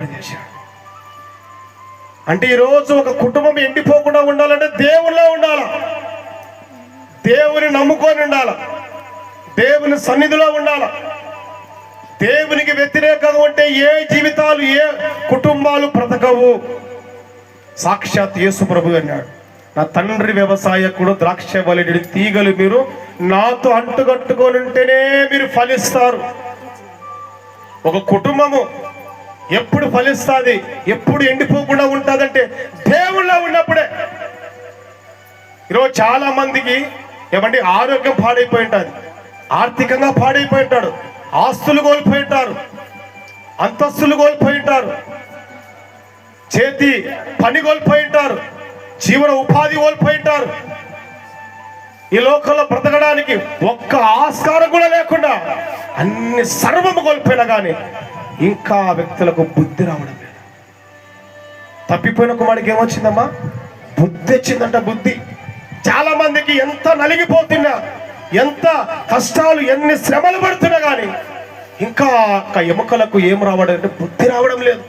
చేశాడు. అంటే ఈరోజు ఒక కుటుంబం ఎండిపోకుండా ఉండాలంటే దేవుల్లో ఉండాల, దేవుని నమ్ముకొని ఉండాల, దేవుని సన్నిధిలో ఉండాల. దేవునికి వ్యతిరేకంగా ఉంటే ఏ జీవితాలు, ఏ కుటుంబాలు బ్రతకవు. సాక్షాత్ యేసు ప్రభు అన్నాడు, నా తండ్రి వ్యవసాయకుడు, ద్రాక్ష వలె తీగలు మీరు నాతో అంటుకట్టుకొని ఉంటేనే మీరు ఫలిస్తారు. ఒక కుటుంబము ఎప్పుడు ఫలిస్తుంది, ఎప్పుడు ఎండిపోకుండా ఉంటుందంటే దేవుళ్ళ ఉన్నప్పుడే. ఈరోజు చాలా మందికి ఏమంటే ఆరోగ్యం పాడైపోయి ఉంటుంది, ఆర్థికంగా పాడైపోయి ఉంటాడు, ఆస్తులు కోల్పోయి ఉంటారు, అంతస్తులు కోల్పోయి ఉంటారు, చేతి పని కోల్పోయి ఉంటారు, జీవన ఉపాధి కోల్పోయి ఉంటారు. ఈ లోకంలో బ్రతకడానికి ఒక్క ఆస్కారం కూడా లేకుండా అన్ని సర్వము కోల్పోయినా కానీ ఇంకా వ్యక్తులకు బుద్ధి రావడం లేదు. తప్పిపోయిన కుమారుడికి ఏమొచ్చిందమ్మా? బుద్ధి వచ్చిందంట. బుద్ధి చాలా మందికి ఎంత నలిగిపోతున్నా, ఎంత కష్టాలు, ఎన్ని శ్రమలు పడుతున్నా కానీ ఇంకా ఎముకలకు ఏం రావడం అంటే బుద్ధి రావడం లేదు.